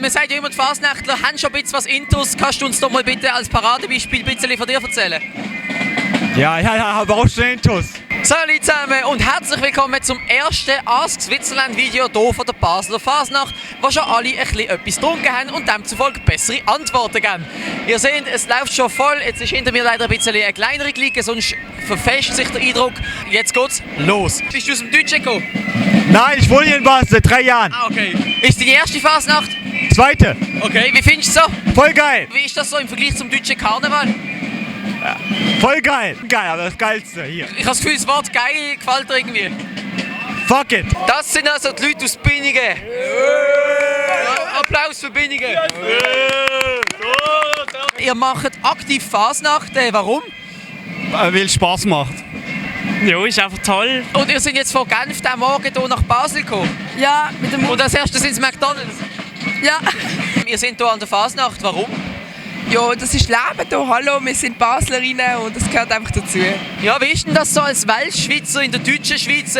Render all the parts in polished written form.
Man sagt ja immer, die Fasnächtler haben schon ein bisschen was Intus. Kannst du uns doch mal bitte als Paradebeispiel ein bisschen von dir erzählen? Ja, aber auch schon Intus. Salut zusammen und herzlich willkommen zum ersten Ask Switzerland Video hier von der Basler Fasnacht, wo schon alle ein bisschen etwas getrunken haben und demzufolge bessere Antworten geben. Ihr seht, es läuft schon voll, jetzt ist hinter mir leider ein bisschen eine kleinere Clique, sonst verfestigt sich der Eindruck. Jetzt geht's los. Bist du aus dem Deutschen gekommen? Nein, ich wohne hier in Basel seit 3 Jahren. Ah, okay. Ist deine erste Fasnacht? Zweite. Okay, wie findest du es so? Voll geil. Wie ist das so im Vergleich zum deutschen Karneval? Ja. Voll geil. Geil, aber das Geilste hier. Ich habe das Gefühl, das Wort geil gefällt dir irgendwie. Fuck it. Das sind also die Leute aus Binningen. Applaus für Binningen. Ihr macht aktiv Fasnacht. Warum? Weil es Spaß macht. Ja, ist einfach toll. Und ihr seid jetzt von Genf diesen Morgen hier nach Basel gekommen. Ja, mit dem Und als erstes sind es McDonalds. Ja. Wir sind hier an der Fasnacht. Warum? Ja, das ist Leben hier. Hallo, wir sind Baslerinnen und das gehört einfach dazu. Ja, wie ist denn das so als Weltschweizer in der deutschen Schweiz?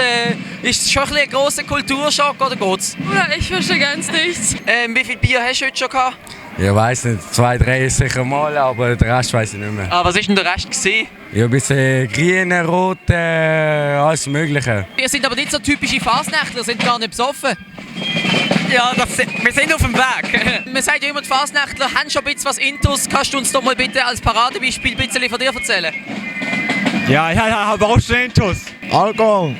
Ist es schon ein, ein grosser Kulturschock oder geht's? Ja, ich verstehe ganz nichts. Wie viel Bier hast du heute schon gehabt? Ich weiß nicht, 2, 3 sicher mal, aber den Rest weiß ich nicht mehr. Ah, was war denn der Rest gewesen? Ja, ein bisschen grün, rot, alles Mögliche. Ihr seid aber nicht so typische Fasnächtler, sind gar nicht besoffen. Ja, wir sind auf dem Weg. Man sagt ja immer, die Fasnächtler haben schon ein bisschen was Intus. Kannst du uns doch mal bitte als Paradebeispiel ein bisschen von dir erzählen? Ja, aber auch schon Intus. Alkohol.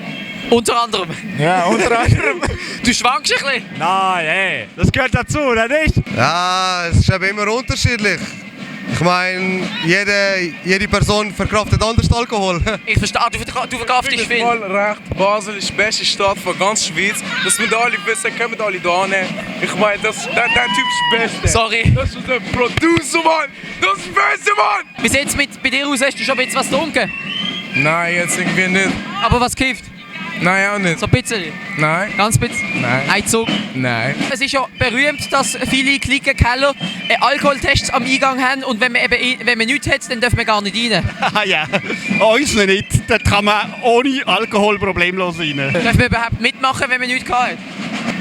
Unter anderem. Ja, unter anderem. Du schwankst ein bisschen. Nein, hey, das gehört dazu, oder nicht? Ja, es ist eben immer unterschiedlich. Ich meine, jede Person verkraftet anders Alkohol. Ich verstehe, du verkaufst viel. Mal recht. Basel ist die beste Stadt von ganz Schweiz. Das müssen alle wissen, kommen alle da hin. Ich meine, der Typ ist das Beste. Sorry. Das ist der Producer, Mann! Das ist das Beste, Mann! Wie sieht es bei dir aus? Hast du schon ein bisschen was getrunken? Nein, jetzt irgendwie nicht. Aber was kifft? Nein, auch nicht. So ein bisschen? Nein. Ganz ein bisschen? Nein. Ein Zug? Nein. Es ist ja berühmt, dass viele Klickenkeller Alkoholtests am Eingang haben und wenn man nichts hat, dann dürfen wir gar nicht rein. Ja, uns nicht. Dort kann man ohne Alkohol problemlos rein. Dürfen wir überhaupt mitmachen, wenn man nichts hat?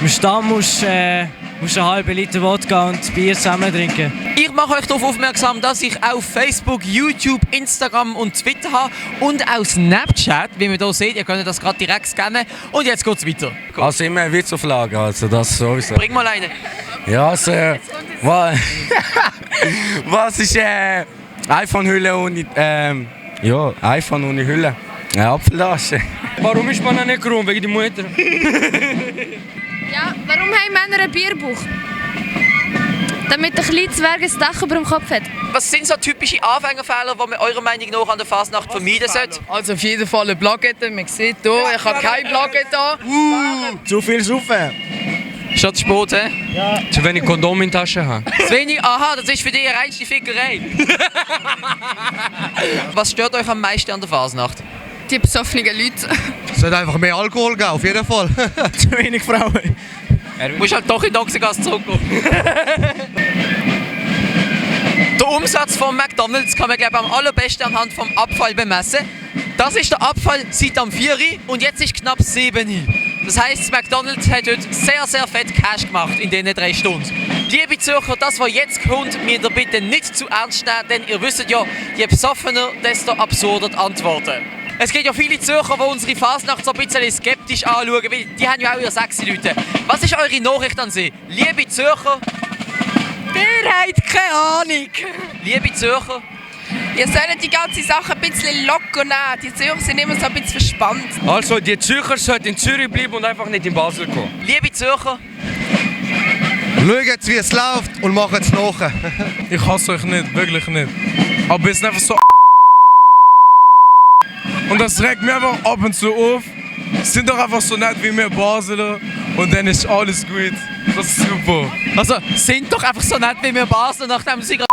Im Stamm musst du einen halben Liter Wodka und Bier zusammen trinken. Ich mache euch darauf aufmerksam, dass ich auf Facebook, YouTube, Instagram und Twitter habe und auch Snapchat, wie man hier seht. Ihr könnt das gerade direkt scannen. Und jetzt geht's weiter. Also immer eine Witzauflage, also das sowieso. Bring mal eine. Ja, also, was ist iPhone-Hülle ohne, ja, iPhone ohne Hülle? Eine Apfeltasche. Warum ist man nicht krumm? Wegen der Mutter? Ja, warum haben Männer einen Bierbauch? Damit der kleine Zwerg ein Dach über dem Kopf hat. Was sind so typische Anfängerfehler, die man eurer Meinung nach an der Fasnacht vermeiden sollte? Also auf jeden Fall eine Plakette. Man sieht hier, ich habe keine Plakette an. Zu viel saufen. Schon zu spät, hä? Ja. Zu wenig Kondom in der Tasche haben. Zu wenig? Aha, das ist für dich eine reinste Fickerei. Was stört euch am meisten an der Fasnacht? Die besoffenen Leute. Es sollte einfach mehr Alkohol geben, auf jeden Fall. Zu wenig Frauen. Du musst halt doch in die Oxygas zurückkommen. Der Umsatz von McDonalds kann man, glaube ich, am allerbesten anhand vom Abfall bemessen. Das ist der Abfall seit am 4 Uhr und jetzt ist knapp 7 Uhr. Das heisst, McDonalds hat heute sehr, sehr fett Cash gemacht in diesen 3 Stunden. Liebe Zürcher, das, was jetzt kommt, müsst ihr bitte nicht zu ernst nehmen, denn ihr wisst ja, je besoffener, desto absurder die Antworten. Es gibt ja viele Zürcher, die unsere Fasnacht so ein bisschen skeptisch anschauen, weil die haben ja auch ihre 6 Leute. Was ist eure Nachricht an sie? Liebe Zürcher, Ihr habt keine Ahnung. liebe Zürcher, Ihr sollt die ganze Sache ein bisschen locker nehmen. Die Zürcher sind immer so ein bisschen verspannt. Also, die Zürcher sollten in Zürich bleiben und einfach nicht in Basel kommen. liebe Zürcher, Schaut jetzt, wie es läuft und macht es nach. Ich hasse euch nicht, wirklich nicht. Aber es ist einfach so. Und das regt mir einfach ab und zu auf. Sind doch einfach so nett wie wir Basler und dann ist alles gut. Das ist super. also sind doch einfach so nett wie wir Basler, nachdem du sie gerade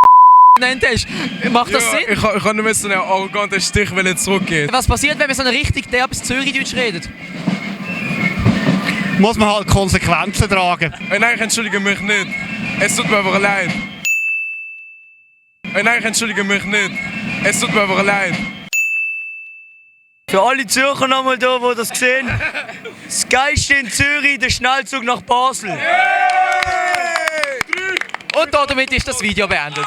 genannt hast. Macht das Ja, Sinn? ich kann nicht mehr so einen arroganten Stich, wenn er zurückgeht. Was passiert, wenn man so eine richtig derbes Zürichdeutsch redet? Muss man halt Konsequenzen tragen. Nein, ich entschuldige mich nicht. Es tut mir einfach leid. Nein, ich entschuldige mich nicht. Es tut mir einfach leid. Für alle Zürcher nochmal da, die das sehen. Das Geilste in Zürich, der Schnellzug nach Basel. Hey! Und damit ist das Video beendet.